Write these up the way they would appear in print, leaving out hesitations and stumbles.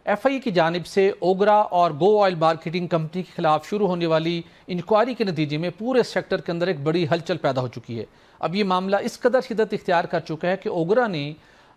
F آئی اے کی جانب سے اوگرا اور گو آئل مارکیٹنگ کمپنی کے خلاف شروع ہونے والی انکوائری کے نتیجے میں پورے سیکٹر کے اندر ایک بڑی ہلچل پیدا ہو چکی ہے۔ اب یہ معاملہ اس قدر شدت اختیار کر چکا ہے کہ اوگرا نے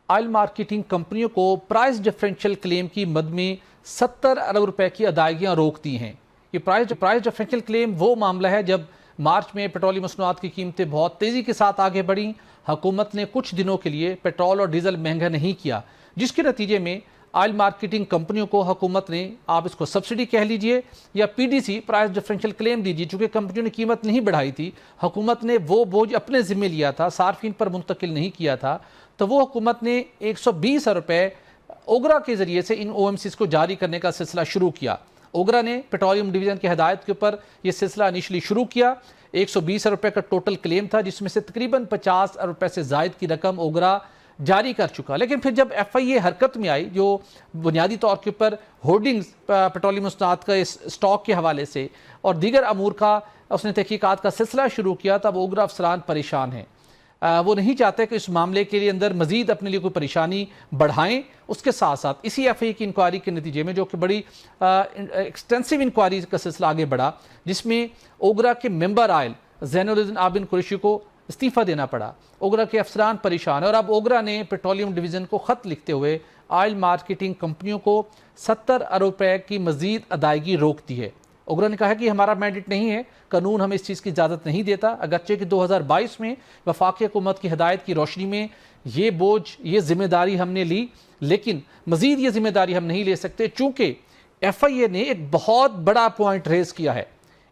آئل مارکیٹنگ کمپنیوں کو پرائز ڈفرینشل کلیم کی مد میں 70 ارب روپے کی ادائیگیاں روک دی ہیں۔ یہ پرائز ڈفرینشل کلیم وہ معاملہ ہے جب مارچ میں پیٹرولیم مصنوعات کی قیمتیں بہت تیزی کے ساتھ آگے بڑھیں، حکومت نے کچھ دنوں کے لیے پیٹرول اور ڈیزل مہنگا نہیں کیا، جس کے نتیجے میں آئل مارکیٹنگ کمپنیوں کو حکومت نے، آپ اس کو سبسڈی کہہ لیجئے یا P D C price differential claim دیجیے، چونکہ کمپنیوں نے قیمت نہیں بڑھائی تھی، حکومت نے وہ بوجھ اپنے ذمہ لیا تھا، صارفین پر منتقل نہیں کیا تھا، تو وہ حکومت نے 120 ارب روپے اوگرا کے ذریعے سے ان او ایم سیز کو جاری کرنے کا سلسلہ شروع کیا۔ اوگرا نے پیٹرولیم ڈویژن کی ہدایت کے اوپر یہ سلسلہ انیشلی شروع کیا۔ 120 ارب روپے کا ٹوٹل کلیم تھا، جس میں سے تقریباً 50 ارب روپے سے زائد کی رقم اوگرا جاری کر چکا۔ لیکن پھر جب ایف آئی اے حرکت میں آئی، جو بنیادی طور کے اوپر ہولڈنگز پیٹرولیم مصنوعات کا اسٹاک کے حوالے سے اور دیگر امور کا اس نے تحقیقات کا سلسلہ شروع کیا، تب اوگرا افسران پریشان ہیں۔ وہ نہیں چاہتے کہ اس معاملے کے لیے اندر مزید اپنے لیے کوئی پریشانی بڑھائیں۔ اس کے ساتھ ساتھ اسی ایف آئی اے کی انکوائری کے نتیجے میں، جو کہ بڑی ایکسٹینسو انکوائری کا سلسلہ آگے بڑھا، جس میں اوگرا کے ممبر آئل زین الدین عابدین قریشی کو استعفیٰ دینا پڑا۔ اوگرا کے افسران پریشان ہیں اور اب اوگرا نے پیٹرولیم ڈویژن کو خط لکھتے ہوئے آئل مارکیٹنگ کمپنیوں کو 70 ارب روپے کی مزید ادائیگی روک دی ہے۔ اوگرا نے کہا کہ ہمارا مینڈیٹ نہیں ہے، قانون ہمیں اس چیز کی اجازت نہیں دیتا، اگرچہ کہ 2022 میں وفاقی حکومت کی ہدایت کی روشنی میں یہ بوجھ، یہ ذمہ داری ہم نے لی، لیکن مزید یہ ذمہ داری ہم نہیں لے سکتے، چونکہ ایف آئی اے نے ایک بہت بڑا پوائنٹ ریز کیا ہے۔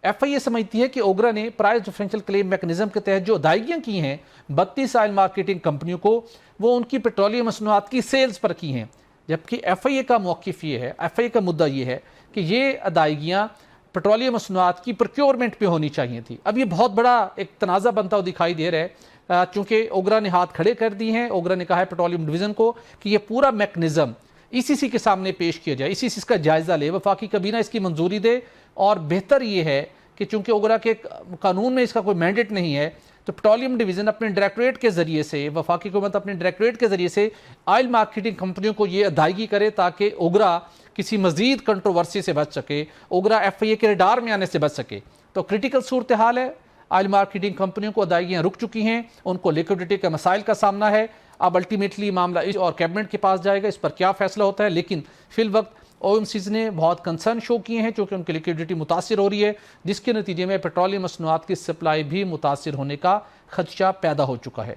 ایف آئی اے سمجھتی ہے کہ اوگرا نے پرائز ڈفرینشل کلیم میکنزم کے تحت جو ادائیگیاں کی ہیں 32 آئل مارکیٹنگ کمپنیوں کو، وہ ان کی پیٹرولیم مصنوعات کی سیلز پر کی ہیں، جبکہ ایف آئی اے کا موقف یہ ہے، ایف آئی اے کا مدعا یہ ہے کہ یہ ادائیگیاں پیٹرولیم مصنوعات کی پروکیورمنٹ پہ ہونی چاہیے تھی۔ اب یہ بہت بڑا ایک تنازع بنتا ہوا دکھائی دے رہا ہے، چونکہ اوگرا نے ہاتھ کھڑے کر دی ہیں۔ اوگرا نے کہا ہے پیٹرولیم ڈویژن کو کہ یہ پورا میکنزم ای سی سی کے سامنے پیش کیا جائے، ای سی سی اس کا جائزہ لے، وفاقی کابینہ اس کی منظوری دے، اور بہتر یہ ہے کہ چونکہ اوگرا کے قانون میں اس کا کوئی مینڈیٹ نہیں ہے، تو پیٹرولیم ڈویژن اپنے ڈائریکٹوریٹ کے ذریعے سے، وفاقی حکومت اپنے ڈائریکٹوریٹ کے ذریعے سے آئل مارکیٹنگ کمپنیوں کو یہ ادائیگی کرے تاکہ اوگرا کسی مزید کنٹروورسی سے بچ سکے، اوگرا ایف آئی اے کے ریڈار میں آنے سے بچ سکے۔ تو کریٹیکل صورتحال ہے، آئل مارکیٹنگ کمپنیوں کو ادائیگیاں رک چکی ہیں، ان کو لیکوڈیٹی کے مسائل کا سامنا ہے۔ اب الٹیمیٹلی معاملہ اور کیبنٹ کے پاس جائے گا، اس پر کیا فیصلہ ہوتا ہے، لیکن فی الوقت او ایم سیز نے بہت کنسرن شو کیے ہیں، چونکہ ان کی لیکوڈیٹی متاثر ہو رہی ہے، جس کے نتیجے میں پیٹرولیم مصنوعات کی سپلائی بھی متاثر ہونے کا خدشہ پیدا ہو چکا ہے۔